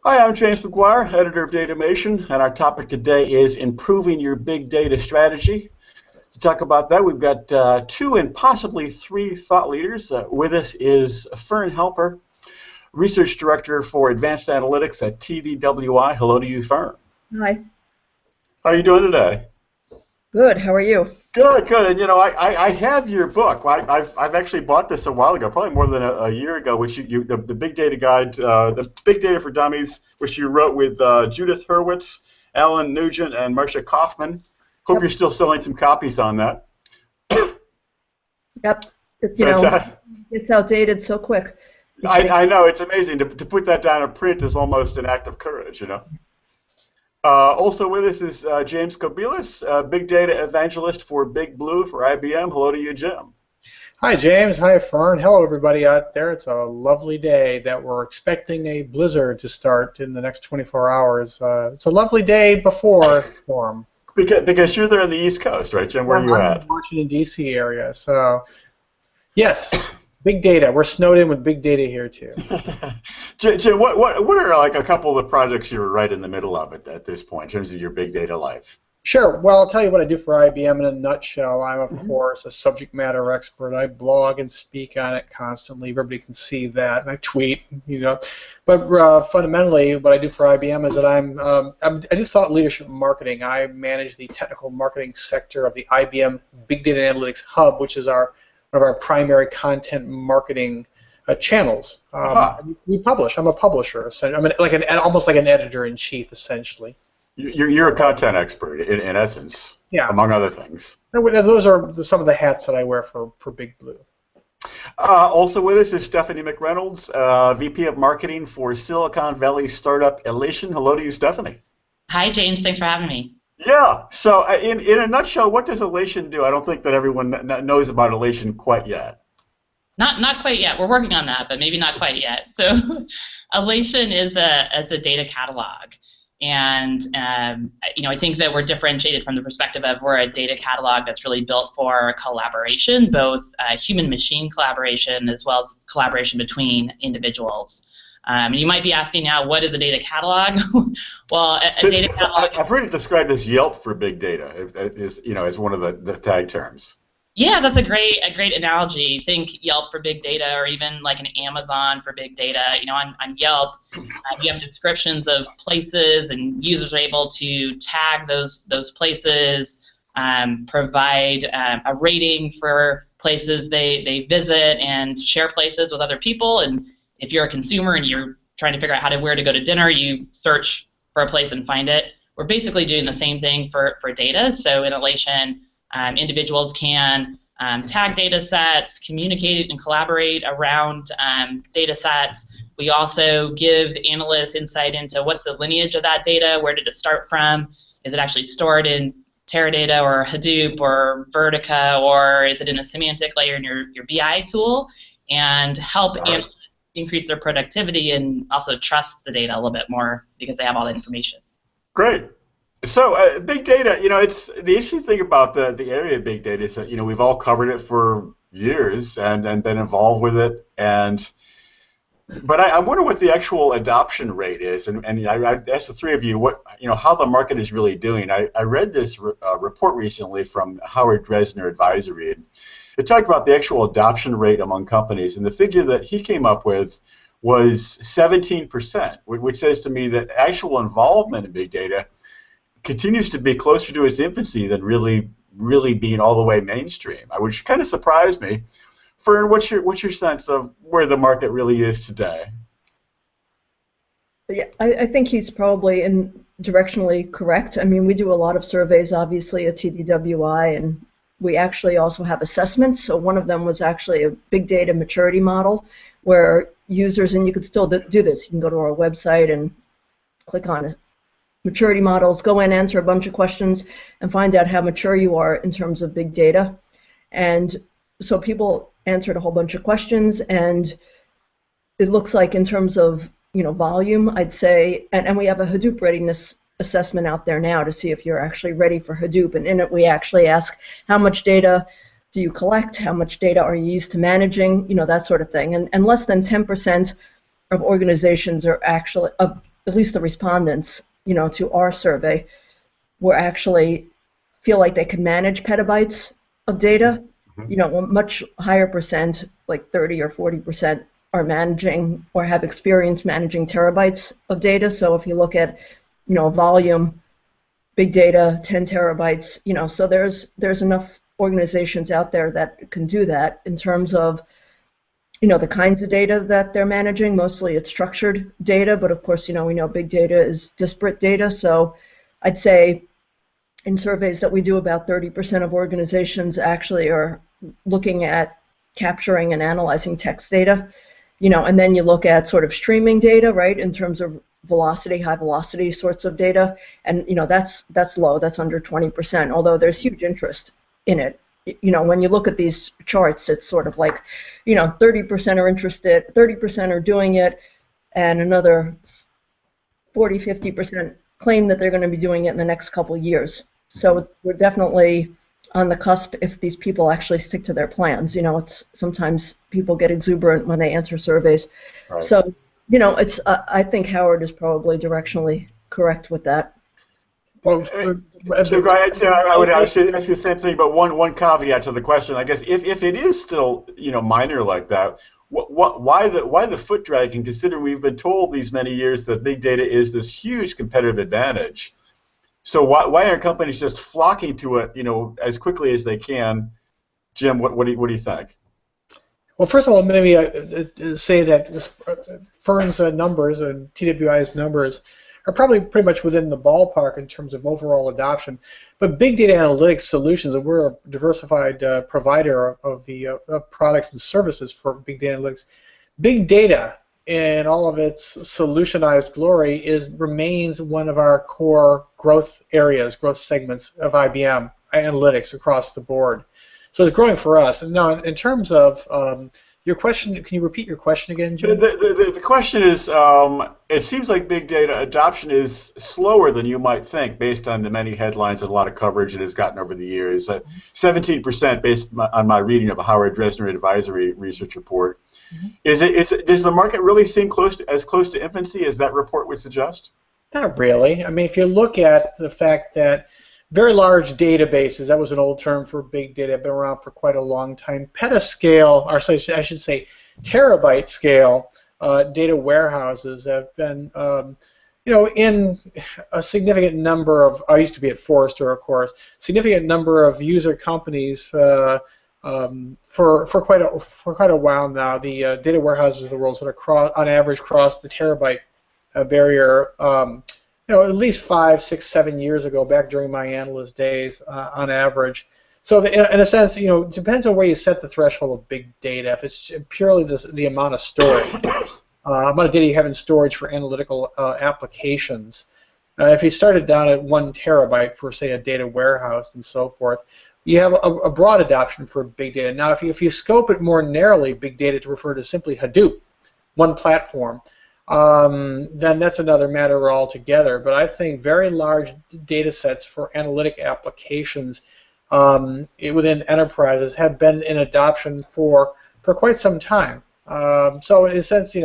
Hi, I'm James McGuire, editor of Datamation, and our topic today is improving your big data strategy. To talk about that, we've got two and possibly three thought leaders. With us is Fern Halper, research director for advanced analytics at TDWI. Hello to you, Fern. Hi. How are you doing today? Good. How are you? Good, good. And I have your book. I've actually bought this a while ago, probably more than a year ago, which the Big Data Guide, the Big Data for Dummies, which you wrote with Judith Hurwitz, Alan Nugent, and Marcia Kaufman. Hope Yep. you're still selling some copies on that. Yep. Fantastic. It's outdated so quick these days. I know it's amazing to put that down in print is almost an act of courage. Also with us is James Kobielus, Big Data Evangelist for Big Blue for IBM. Hello to you, Jim. Hi, James. Hi, Fern. Hello, everybody out there. It's a lovely day that we're expecting a blizzard to start in the next 24 hours. It's a lovely day before storm. Because you're there on the East Coast, right, Jim? Where are you I'm in at? the Washington, D.C. area. So, yes, big data. We're snowed in with big data here, too. Jim, what are like a couple of the projects you're right in the middle of at this point in terms of your big data life? Sure. Well, I'll tell you what I do for IBM in a nutshell. I'm, of course, a subject matter expert. I blog and speak on it constantly. Everybody can see that. And I tweet. But fundamentally, what I do for IBM is that I do thought leadership and marketing. I manage the technical marketing sector of the IBM Big Data Analytics Hub, which is one of our primary content marketing channels. We publish. I'm a publisher. Almost like an editor-in-chief, essentially. You're a content expert in essence, Yeah. among other things. Those are some of the hats that I wear for Big Blue. Also with us is Stephanie McReynolds, VP of Marketing for Silicon Valley startup Alation. Hello to you, Stephanie. Hi, James. Thanks for having me. Yeah. So in a nutshell, what does Alation do? I don't think that everyone knows about Alation quite yet. Not quite yet. We're working on that, but maybe not quite yet. So, Alation is a data catalog, and I think that we're differentiated from the perspective of we're a data catalog that's really built for collaboration, both human-machine collaboration as well as collaboration between individuals. And you might be asking now, what is a data catalog? Well, a data catalog. I've heard it described as Yelp for big data, as one of the tag terms. Yeah, that's a great analogy. Think Yelp for big data, or even like an Amazon for big data. On Yelp, you have descriptions of places, and users are able to tag those places, provide a rating for places they visit, and share places with other people. And if you're a consumer and you're trying to figure out where to go to dinner, you search for a place and find it. We're basically doing the same thing for data. So in Alation, individuals can tag data sets, communicate and collaborate around data sets. We also give analysts insight into what's the lineage of that data, where did it start from, is it actually stored in Teradata or Hadoop or Vertica, or is it in a semantic layer in your BI tool, and help analysts increase their productivity and also trust the data a little bit more because they have all the information. Great. So big data, it's the interesting thing about the area of big data is that we've all covered it for years and been involved with it, but I wonder what the actual adoption rate is, and I asked the three of you how the market is really doing. I read this report recently from Howard Dresner Advisory, and it talked about the actual adoption rate among companies, and the figure that he came up with was 17%, which says to me that actual involvement in big data continues to be closer to its infancy than really being all the way mainstream, which kind of surprised me. Fern, what's your sense of where the market really is today? Yeah, I think he's probably directionally correct. I mean, we do a lot of surveys, obviously, at TDWI, and we actually also have assessments. So one of them was actually a big data maturity model where users, and you could still do this, you can go to our website and click on it. Maturity models, go in, answer a bunch of questions, and find out how mature you are in terms of big data. And so people answered a whole bunch of questions, and it looks like in terms of volume, I'd say, and we have a Hadoop readiness assessment out there now to see if you're actually ready for Hadoop. And in it, we actually ask how much data do you collect, how much data are you used to managing, that sort of thing. And less than 10% of organizations are actually, of at least the respondents, to our survey, were actually feel like they can manage petabytes of data. Mm-hmm. A much higher percent, like 30 or 40%, are managing or have experience managing terabytes of data. So if you look at, volume, big data, 10 terabytes, so there's enough organizations out there that can do that in terms of, the kinds of data that they're managing. Mostly it's structured data, but of course, we know big data is disparate data. So I'd say in surveys that we do, about 30% of organizations actually are looking at capturing and analyzing text data, and then you look at sort of streaming data, right, in terms of velocity, high velocity sorts of data, and that's low, that's under 20%, although there's huge interest in it. When you look at these charts, it's sort of like, 30% are interested, 30% are doing it, and another 40, 50% claim that they're going to be doing it in the next couple of years. So we're definitely on the cusp if these people actually stick to their plans. It's sometimes people get exuberant when they answer surveys. Right. So, it's I think Howard is probably directionally correct with that. Well, So, I would actually ask the same thing, but one caveat to the question. I guess if it is still minor like that, why the foot dragging? Considering we've been told these many years that big data is this huge competitive advantage. So why aren't companies just flocking to it as quickly as they can? Jim, what do you think? Well, first of all, maybe say that Fern's numbers and TDWI's numbers are probably pretty much within the ballpark in terms of overall adoption. But big data analytics solutions, and we're a diversified provider of the products and services for big data analytics. Big data in all of its solutionized glory remains one of our core growth areas, growth segments of IBM analytics across the board. So it's growing for us. And now, in terms of your question, can you repeat your question again, Jim? The question is, it seems like big data adoption is slower than you might think based on the many headlines and a lot of coverage it has gotten over the years. 17% based on my reading of a Howard Dresner Advisory Research report. Mm-hmm. Does the market really seem as close to infancy as that report would suggest? Not really. I mean, if you look at the fact that very large databases, that was an old term for big data, have been around for quite a long time. Petascale, or I should say terabyte scale data warehouses have been, in a significant number of, I used to be at Forrester, of course, significant number of user companies for quite a while now. The data warehouses of the world sort of on average cross the terabyte barrier. At least 5, 6, 7 years ago, back during my analyst days, on average. So, in a sense, it depends on where you set the threshold of big data. If it's purely the amount of storage, amount of data you have in storage for analytical applications. If you started down at 1 terabyte for, say, a data warehouse and so forth, you have a broad adoption for big data. Now, if you scope it more narrowly, big data to refer to simply Hadoop, one platform, then that's another matter altogether. But I think very large data sets for analytic applications within enterprises have been in adoption for quite some time. So in a sense,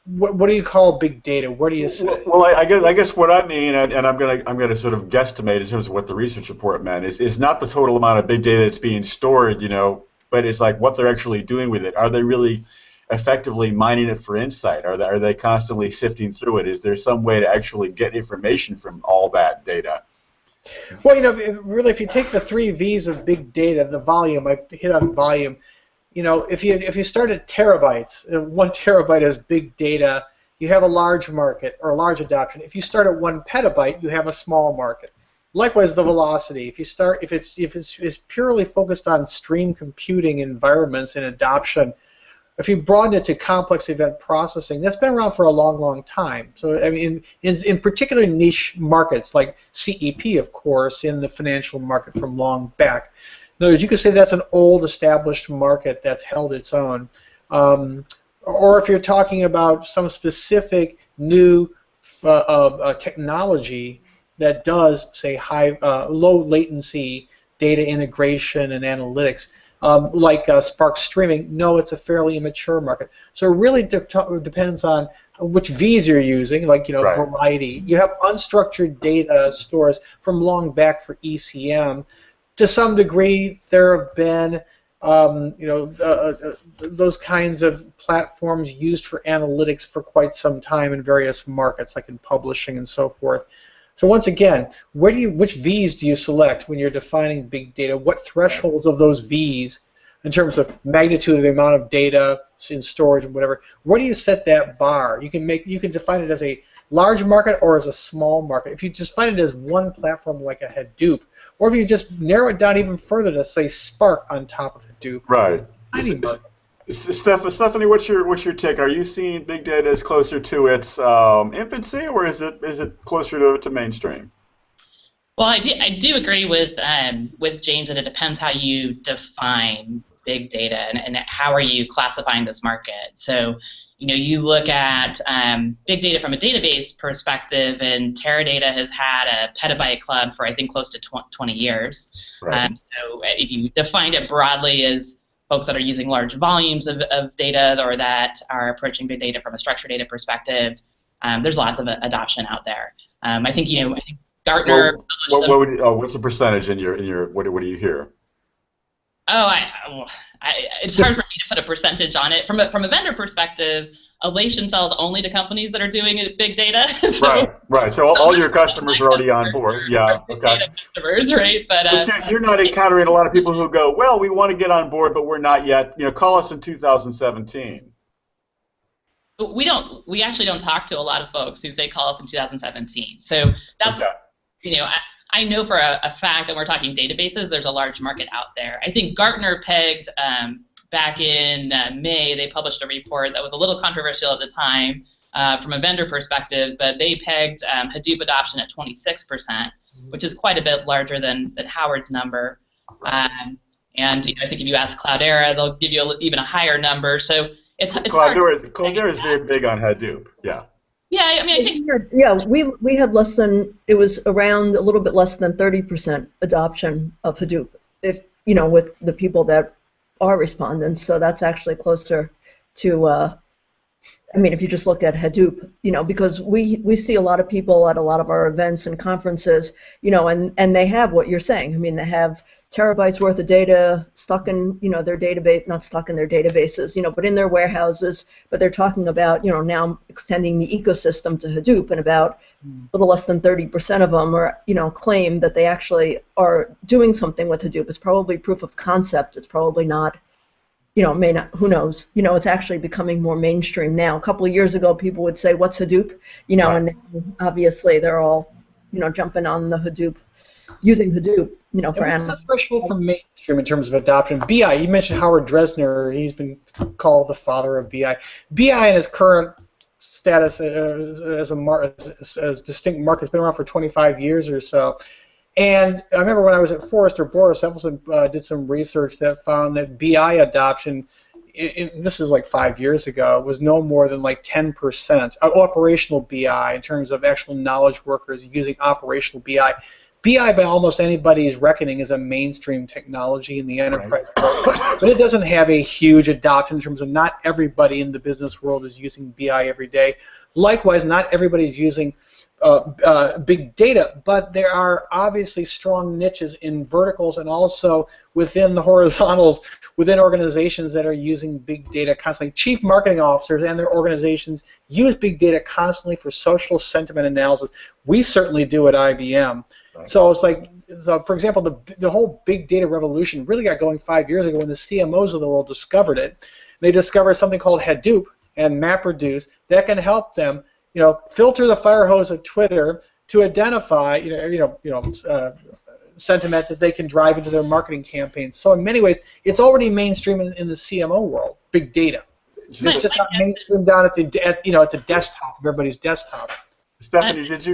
what do you call big data? What do you say? Well, I guess what I mean, and I'm gonna sort of guesstimate in terms of what the research report meant, is not the total amount of big data that's being stored, but it's like what they're actually doing with it. Are they really effectively mining it for insight? Are they constantly sifting through it? Is there some way to actually get information from all that data? Well, really, if you take the 3 V's of big data, the volume, I hit on volume. If you start at terabytes, 1 terabyte is big data, you have a large market or a large adoption. If you start at 1 petabyte, you have a small market. Likewise, the velocity. If it's purely focused on stream computing environments and adoption, if you broaden it to complex event processing, that's been around for a long, long time. So, I mean, in particular niche markets like CEP, of course, in the financial market from long back. In other words, you could say that's an old, established market that's held its own. Or if you're talking about some specific new technology that does, say, low latency data integration and analytics, like Spark streaming, no, it's a fairly immature market. So it really depends on which V's you're using, like Right. variety. You have unstructured data stores from long back for ECM. To some degree, there have been those kinds of platforms used for analytics for quite some time in various markets, like in publishing and so forth. So once again, which V's do you select when you're defining big data? What thresholds of those V's, in terms of magnitude of the amount of data in storage and whatever, where do you set that bar? You can define it as a large market or as a small market. If you just define it as one platform like a Hadoop, or if you just narrow it down even further to say Spark on top of Hadoop. Right. Tiny market. Stephanie, what's your take? Are you seeing big data as closer to its infancy, or is it closer to mainstream? Well, I do agree with James that it depends how you define big data and how are you classifying this market. So, you look at big data from a database perspective, and Teradata has had a petabyte club for I think close to 20 years. Right. So if you define it broadly as folks that are using large volumes of data or that are approaching big data from a structured data perspective, there's lots of adoption out there. I think Gartner. What's the percentage in your what do you hear? It's hard for me to put a percentage on it. From a vendor perspective, Alation sells only to companies that are doing big data. Right. So all your customers are already on board. Yeah. Okay. Data customers, right? But you're not encountering a lot of people who go, well, we want to get on board, but we're not yet. Call us in 2017. We actually don't talk to a lot of folks who say call us in 2017. So that's I know for a fact that we're talking databases, there's a large market out there. I think Gartner pegged back in May, they published a report that was a little controversial at the time from a vendor perspective, but they pegged Hadoop adoption at 26%, which is quite a bit larger than Howard's number. And I think if you ask Cloudera, they'll give you even a higher number. So it's Cloudera is very big on Hadoop. Yeah. Yeah, I think. Yeah, we had less than, it was around a little bit less than 30% adoption of Hadoop, with the people that are respondents. So that's actually closer to, if you just look at Hadoop, because we see a lot of people at a lot of our events and conferences, and they have what you're saying. They have terabytes worth of data stuck in, their database, not stuck in their databases, but in their warehouses. But they're talking about, now extending the ecosystem to Hadoop, and about a little less than 30% of them are, claim that they actually are doing something with Hadoop. It's probably proof of concept. It's probably not. May not, who knows? It's actually becoming more mainstream now. A couple of years ago, people would say, what's Hadoop? Right. And obviously they're all, jumping on the Hadoop, using Hadoop, for What's the threshold for mainstream in terms of adoption? BI, you mentioned Howard Dresner. He's been called the father of BI. BI in his current status as a distinct market has been around for 25 years or so. And I remember when I was at Forrester, Boris Evelson did some research that found that BI adoption, this is like 5 years ago, was no more than like 10% of operational BI in terms of actual knowledge workers using operational BI. BI, by almost anybody's reckoning, is a mainstream technology in the enterprise world, but it doesn't have a huge adoption in terms of not everybody in the business world is using BI every day. Likewise, not everybody is using big data, but there are obviously strong niches in verticals and also within the horizontals, within organizations that are using big data constantly. Chief marketing officers and their organizations use big data constantly for social sentiment analysis. We certainly do at IBM. Right. So it's like, for example, the whole big data revolution really got going 5 years ago when the CMOs of the world discovered it. They discovered something called Hadoop and MapReduce that can help them filter the fire hose of Twitter to identify, sentiment that they can drive into their marketing campaigns. So in many ways, it's already mainstream in the CMO world, big data. It's just not mainstream down at the desktop, everybody's desktop. Stephanie, did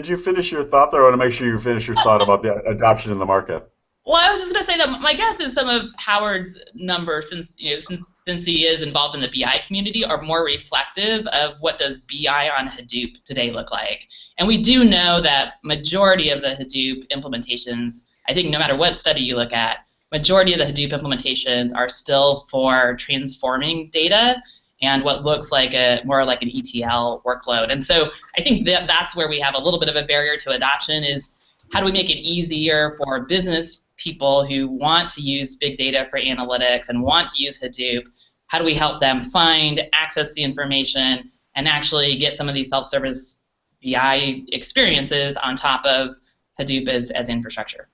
you finish your thought there? I want to make sure you finish your thought about the adoption in the market. Well, I was just going to say that my guess is some of Howard's numbers, since he is involved in the BI community, are more reflective of what does BI on Hadoop today look like. And we do know that majority of the Hadoop implementations, I think no matter what study you look at, majority of the Hadoop implementations are still for transforming data and what looks like more like an ETL workload. And so I think that's where we have a little bit of a barrier to adoption is how do we make it easier for business people who want to use big data for analytics and want to use Hadoop? How do we help them find, access the information, and actually get some of these self-service BI experiences on top of Hadoop as infrastructure?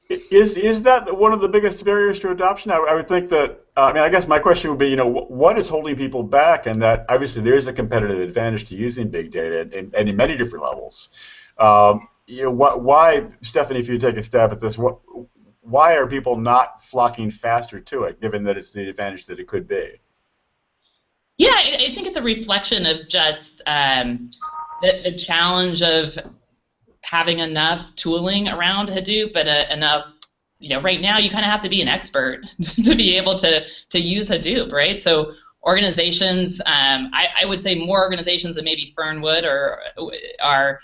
Is that one of the biggest barriers to adoption? I would think that. I mean, I guess my question would be, what is holding people back? And that obviously there is a competitive advantage to using big data, and in many different levels. Why, Stephanie, if you take a stab at this, why are people not flocking faster to it, given that it's the advantage that it could be? Yeah, I think it's a reflection of just the challenge of having enough tooling around Hadoop and enough, right now you kind of have to be an expert to be able to use Hadoop, right? So organizations, I would say more organizations than maybe Fern would are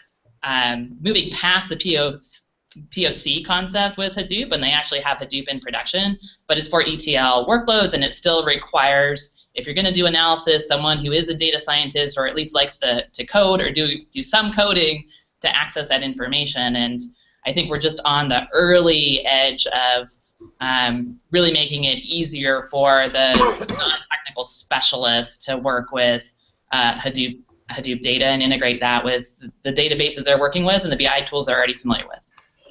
moving past the POC concept with Hadoop, and they actually have Hadoop in production, but it's for ETL workloads, and it still requires, if you're going to do analysis, someone who is a data scientist or at least likes to code or do some coding to access that information. And I think we're just on the early edge of really making it easier for the non-technical specialists to work with Hadoop data and integrate that with the databases they're working with and the BI tools they're already familiar with.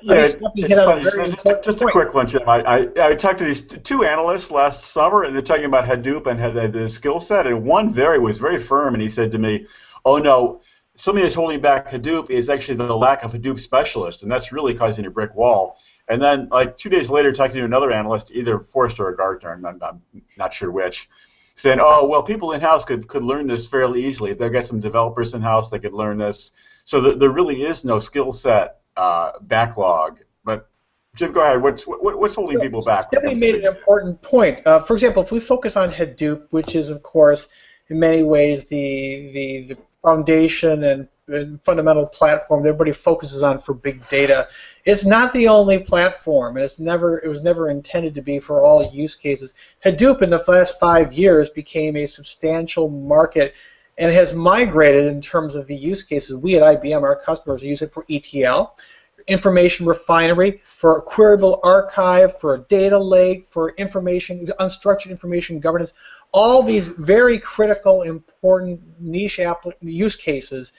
Yeah, it's funny. Just a quick one, Jim. I talked to these two analysts last summer, and they're talking about Hadoop and had the skill set, and one was very firm, and he said to me, "Oh no, something that's holding back Hadoop is actually the lack of Hadoop specialists, and that's really causing a brick wall." And then, like 2 days later, talking to another analyst, either Forrester or Gartner, I'm not sure which, saying, "Oh well, people in-house could learn this fairly easily. They've got some developers in-house that could learn this." So there really is no skill set backlog. But Jim, go ahead. What's holding people back? Stephanie made an important point. For example, if we focus on Hadoop, which is of course in many ways the foundation and fundamental platform that everybody focuses on for big data, it's not the only platform, and it was never intended to be for all use cases. Hadoop in the last 5 years became a substantial market and has migrated in terms of the use cases. We at IBM, our customers, use it for ETL, information refinery, for a queryable archive, for a data lake, for information, unstructured information governance. All these very critical, important niche use cases.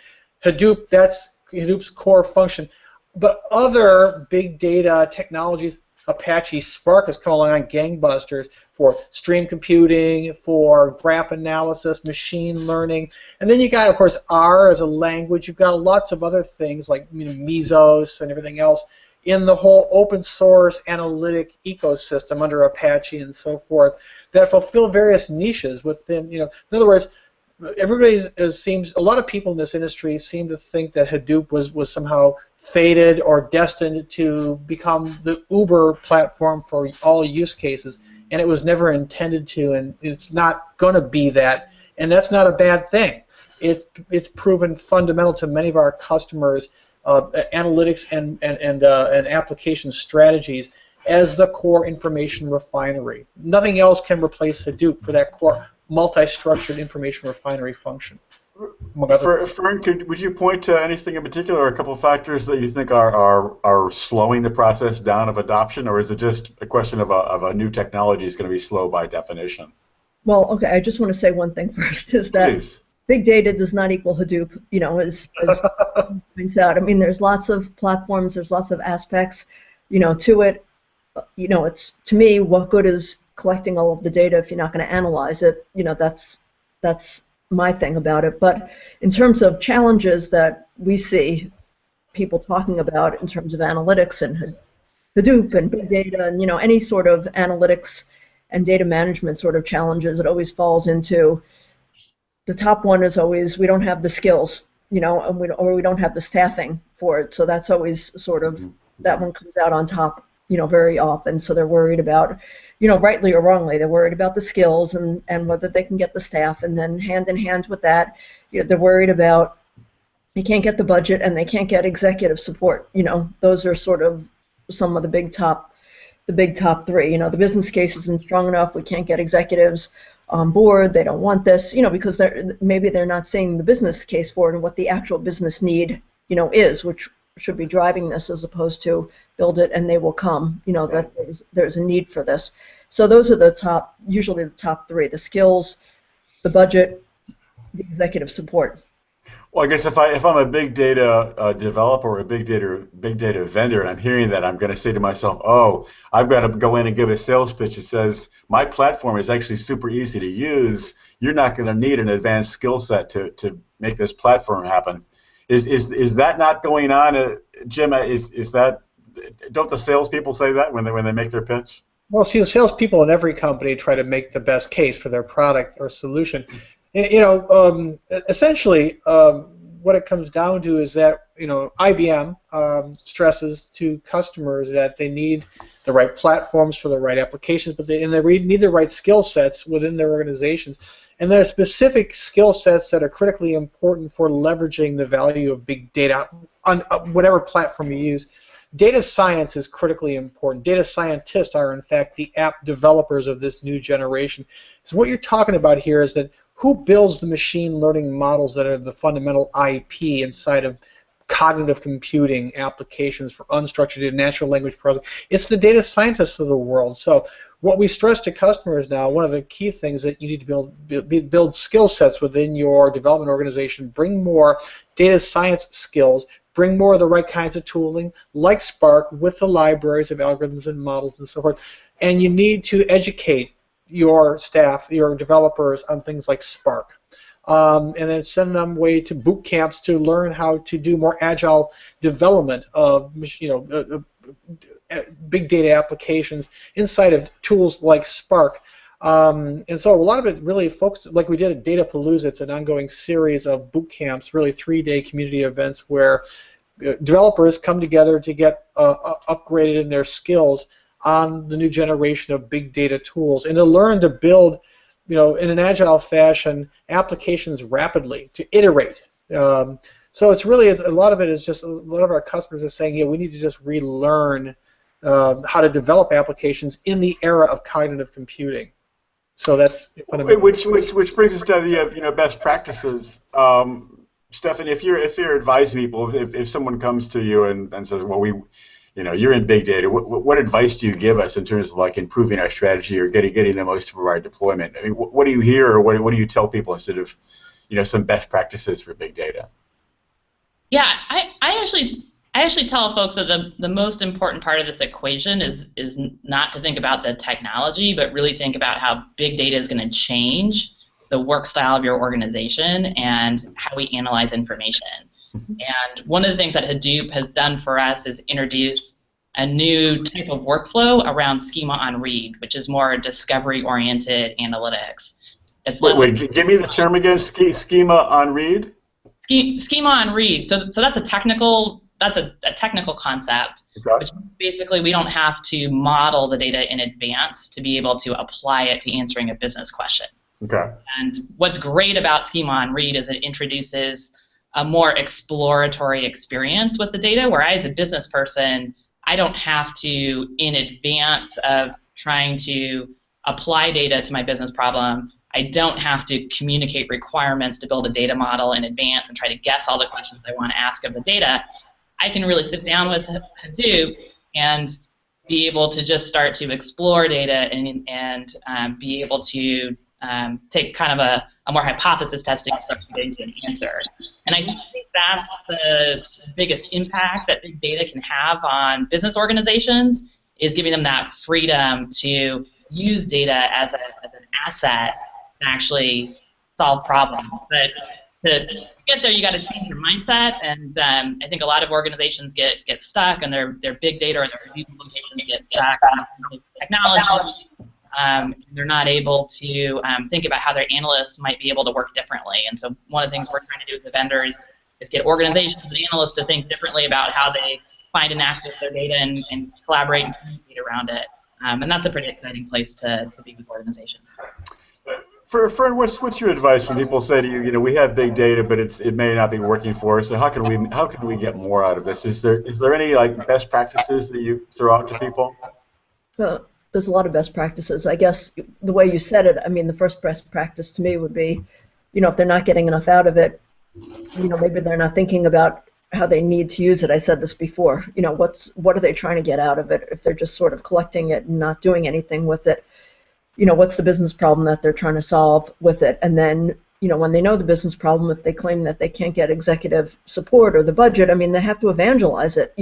Hadoop, that's Hadoop's core function. But other big data technologies, Apache Spark has come along on gangbusters for stream computing, for graph analysis, machine learning, and then you got, of course, R as a language. You've got lots of other things like Mesos and everything else in the whole open source analytic ecosystem under Apache and so forth that fulfill various niches within. In other words, a lot of people in this industry seem to think that Hadoop was somehow fated or destined to become the Uber platform for all use cases, and it was never intended to, and it's not going to be that, and that's not a bad thing. It's proven fundamental to many of our customers' analytics and application strategies as the core information refinery. Nothing else can replace Hadoop for that core multi-structured information refinery function. Fern, would you point to anything in particular, or a couple of factors that you think are slowing the process down of adoption, or is it just a question of a new technology is going to be slow by definition? Well, okay, I just want to say one thing first, is that Please. Big data does not equal Hadoop, as points out. I mean, there's lots of platforms, there's lots of aspects, to it. It's, to me, what good is collecting all of the data if you're not going to analyze it? That's my thing about it. But in terms of challenges that we see people talking about in terms of analytics and Hadoop and big data and any sort of analytics and data management sort of challenges, it always falls into the top one is always we don't have the skills, and we don't have the staffing for it. So that's always sort of, that one comes out on top, very often. So they're worried about, rightly or wrongly, they're worried about the skills and whether they can get the staff. And then hand in hand with that, they're worried about they can't get the budget and they can't get executive support. Those are sort of some of the big top the big top three. You know, the business case isn't strong enough. We can't get executives on board. They don't want this, you know, because maybe they're not seeing the business case for it and what the actual business need, you know, is, which should be driving this as opposed to build it and they will come, you know, that there's a need for this. So those are usually the top three: the skills, the budget, the executive support. Well, I guess if I'm a big data developer or a big data vendor, and I'm hearing that, I'm going to say to myself, oh, I've got to go in and give a sales pitch that says my platform is actually super easy to use. You're not going to need an advanced skill set to make this platform happen. Is that not going on, Jim? Is that, don't the salespeople say that when they make their pitch? Well, see, the salespeople in every company try to make the best case for their product or solution. You know, essentially, what it comes down to is that, you know, IBM stresses to customers that they need the right platforms for the right applications, but they need the right skill sets within their organizations. And there are specific skill sets that are critically important for leveraging the value of big data on whatever platform you use. Data science is critically important. Data scientists are, in fact, the app developers of this new generation. So what you're talking about here is that who builds the machine learning models that are the fundamental IP inside of cognitive computing applications for unstructured data, natural language processing? It's the data scientists of the world. So what we stress to customers now, one of the key things that you need to build skill sets within your development organization, bring more data science skills, bring more of the right kinds of tooling, like Spark, with the libraries of algorithms and models and so forth. And you need to educate your staff, your developers, on things like Spark. And then send them away to boot camps to learn how to do more agile development of, you know, big data applications inside of tools like Spark. And so a lot of it really focuses, like we did at Datapalooza, it's an ongoing series of boot camps, really 3-day community events where developers come together to get upgraded in their skills on the new generation of big data tools and to learn to build, you know, in an agile fashion, applications rapidly, to iterate. So it's really, a lot of it is just, a lot of our customers are saying, yeah, we need to just relearn how to develop applications in the era of cognitive computing. So that's fundamental. Which brings us to the idea of, you know, best practices. Stephanie, if you're advising people, if someone comes to you and says, well, you know, you're in big data, what advice do you give us in terms of like improving our strategy or getting the most from our deployment? I mean, what do you hear, or what do you tell people instead of, you know, some best practices for big data? Yeah, I actually tell folks that the most important part of this equation is not to think about the technology, but really think about how big data is going to change the work style of your organization and how we analyze information. And one of the things that Hadoop has done for us is introduce a new type of workflow around schema on read, which is more discovery-oriented analytics. Wait, give me the term again. Schema on read. Schema on read. So that's a technical concept. Okay. Which basically we don't have to model the data in advance to be able to apply it to answering a business question. Okay. And what's great about schema on read is it introduces a more exploratory experience with the data, where I, as a business person, I don't have to, in advance of trying to apply data to my business problem, I don't have to communicate requirements to build a data model in advance and try to guess all the questions I want to ask of the data. I can really sit down with Hadoop and be able to just start to explore data and be able to take kind of a more hypothesis testing structure into an answer. And I think that's the biggest impact that big data can have on business organizations, is giving them that freedom to use data as an asset to actually solve problems. But to get there, you got to change your mindset, and I think a lot of organizations get stuck, and their big data or their review locations get stuck on technology. They're not able to think about how their analysts might be able to work differently. And so one of the things we're trying to do as a vendor is get organizations and analysts to think differently about how they find and access their data and collaborate and communicate around it. And that's a pretty exciting place to be with organizations. Fern, what's your advice when people say to you, you know, we have big data, but it may not be working for us. So how can we get more out of this? Is there any like best practices that you throw out to people? There's a lot of best practices. I guess the way you said it, I mean, the first best practice to me would be, if they're not getting enough out of it, maybe they're not thinking about how they need to use it. I said this before. What are they trying to get out of it? If they're just sort of collecting it and not doing anything with it, what's the business problem that they're trying to solve with it? And then, when they know the business problem, if they claim that they can't get executive support or the budget, I mean, they have to evangelize it.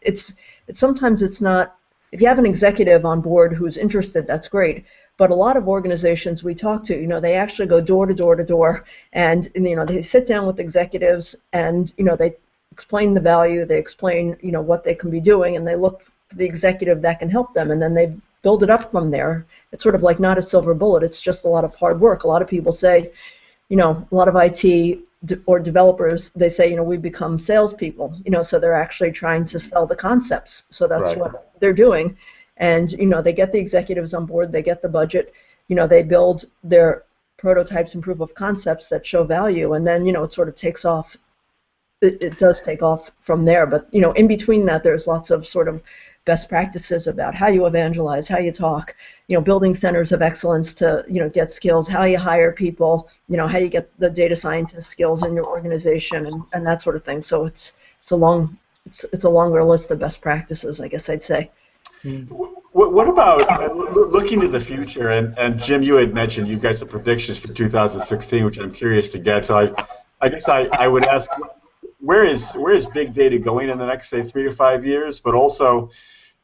It's sometimes it's not. If you have an executive on board who's interested, that's great. But a lot of organizations we talk to, they actually go door to door to door, and they sit down with executives, and they explain the value, they explain what they can be doing, and they look for the executive that can help them, and then they build it up from there. It's sort of like not a silver bullet. It's just a lot of hard work. A lot of people say, a lot of IT or developers, they say, we become salespeople, so they're actually trying to sell the concepts. So that's Right. what they're doing. And, they get the executives on board, they get the budget, they build their prototypes and proof of concepts that show value, and then, it sort of takes off. It does take off from there. But, in between that, there's lots of sort of best practices about how you evangelize, how you talk, building centers of excellence to, get skills, how you hire people, how you get the data scientist skills in your organization and that sort of thing. So it's a longer list of best practices, I guess I'd say. What about looking to the future? And Jim, you had mentioned you guys have predictions for 2016, which I'm curious to get. So I guess I would ask, where is big data going in the next, say, 3 to 5 years? But also,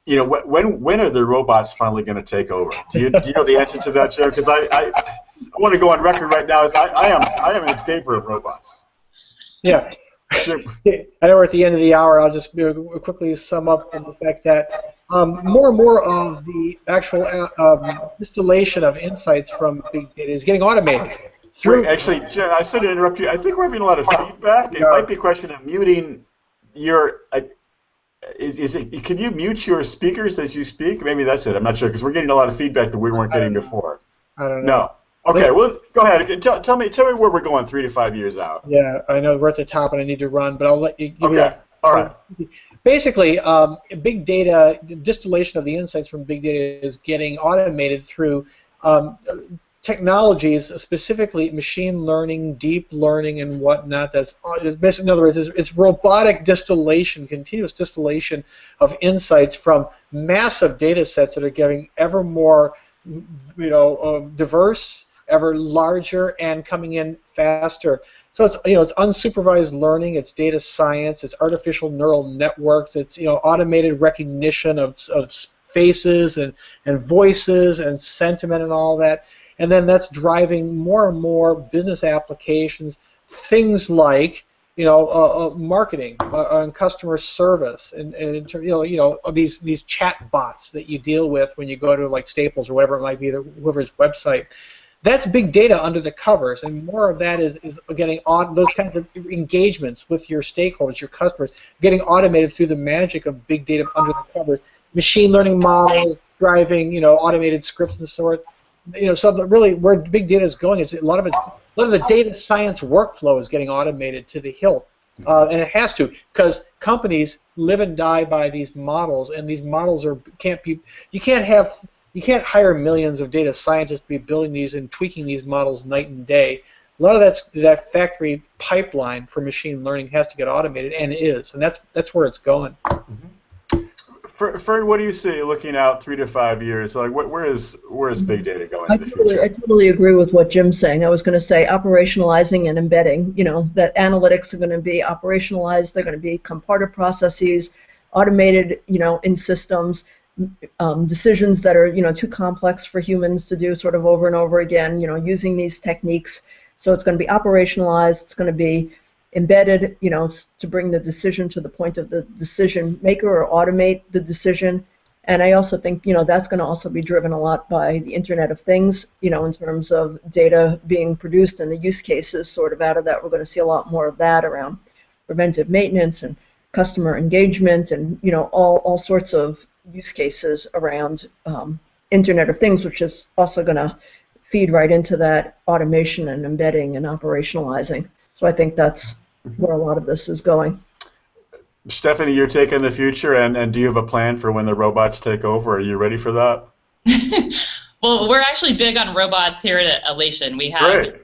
when are the robots finally going to take over? Do you know the answer to that, Jim? Because I want to go on record right now as I am in favor of robots. Yeah. Jim. I know we're at the end of the hour. I'll just quickly sum up the fact that more and more of the actual distillation of insights from big data is getting automated. Actually, Jim, I said to interrupt you. I think we're having a lot of feedback. It might be a question of muting your. Can you mute your speakers as you speak? Maybe that's it. I'm not sure because we're getting a lot of feedback that we weren't getting before. I don't know. No. Okay. Well, go ahead. Tell me where we're going 3 to 5 years out. Yeah, I know we're at the top and I need to run, but I'll let you. Give Okay. All right. Basically, big data distillation of the insights from big data is getting automated through technologies, specifically machine learning, deep learning, and whatnot. That's in other words, it's robotic distillation, continuous distillation of insights from massive data sets that are getting ever more, diverse, ever larger, and coming in faster. So it's it's unsupervised learning, it's data science, it's artificial neural networks, it's automated recognition of faces and voices and sentiment and all that. And then that's driving more and more business applications, things like marketing and customer service, and these chat bots that you deal with when you go to like Staples or whatever it might be, whoever's website. That's big data under the covers, and more of that is getting on those kinds of engagements with your stakeholders, your customers, getting automated through the magic of big data under the covers, machine learning models driving automated scripts and so forth. So really where big data is going is a lot of the data science workflow is getting automated to the hilt, and it has to, because companies live and die by these models, and these models you can't hire millions of data scientists to be building these and tweaking these models night and day. A lot of that factory pipeline for machine learning has to get automated, and is, and that's where it's going. Fern, what do you see looking out 3 to 5 years? Like, where is big data going in the future? I totally agree with what Jim's saying. I was going to say operationalizing and embedding. That analytics are going to be operationalized. They're going to become part of processes, automated. In systems. Decisions that are too complex for humans to do sort of over and over again, using these techniques. So it's going to be operationalized, it's going to be embedded, to bring the decision to the point of the decision maker or automate the decision. And I also think that's going to also be driven a lot by the Internet of Things, in terms of data being produced and the use cases sort of out of that. We're going to see a lot more of that around preventive maintenance and customer engagement and all sorts of use cases around Internet of Things, which is also going to feed right into that automation and embedding and operationalizing. So I think that's where a lot of this is going. Stephanie, your take on the future, and do you have a plan for when the robots take over? Are you ready for that? Well, we're actually big on robots here at Alation. Great.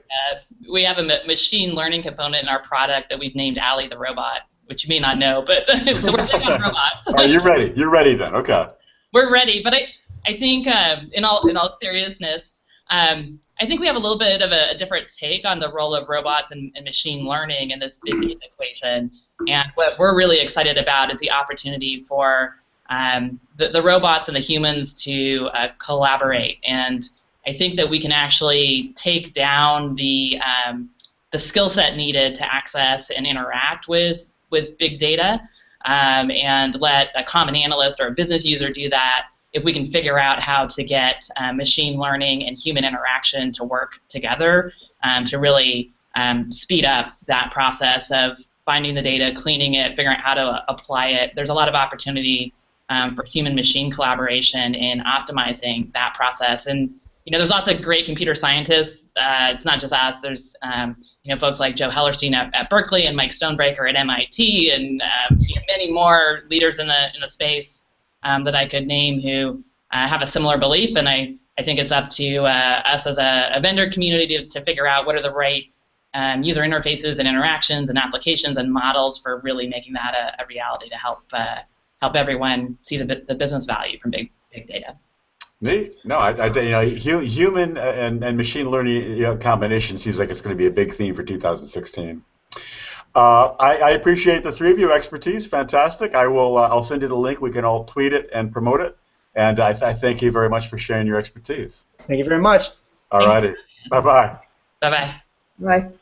We have a machine learning component in our product that we've named Allie the robot, which you may not know, but so we're big on robots. Are you ready? You're ready then. Okay. We're ready, but I think in all seriousness, I think we have a little bit of a different take on the role of robots and machine learning in this big data equation. And what we're really excited about is the opportunity for the robots and the humans to collaborate. And I think that we can actually take down the skill set needed to access and interact with big data, and let a common analyst or a business user do that if we can figure out how to get machine learning and human interaction to work together, to really speed up that process of finding the data, cleaning it, figuring out how to apply it. There's a lot of opportunity for human-machine collaboration in optimizing that process. And there's lots of great computer scientists. It's not just us. There's folks like Joe Hellerstein at Berkeley and Mike Stonebreaker at MIT, and many more leaders in the space that I could name who have a similar belief. And I think it's up to us as a vendor community to figure out what are the right user interfaces and interactions and applications and models for really making that a reality to help everyone see the business value from big data. Neat. No, human and machine learning combination seems like it's going to be a big theme for 2016. I appreciate the three of you expertise. Fantastic. I'll send you the link. We can all tweet it and promote it. And I thank you very much for sharing your expertise. Thank you very much. All righty. Bye-bye. Bye-bye. Right.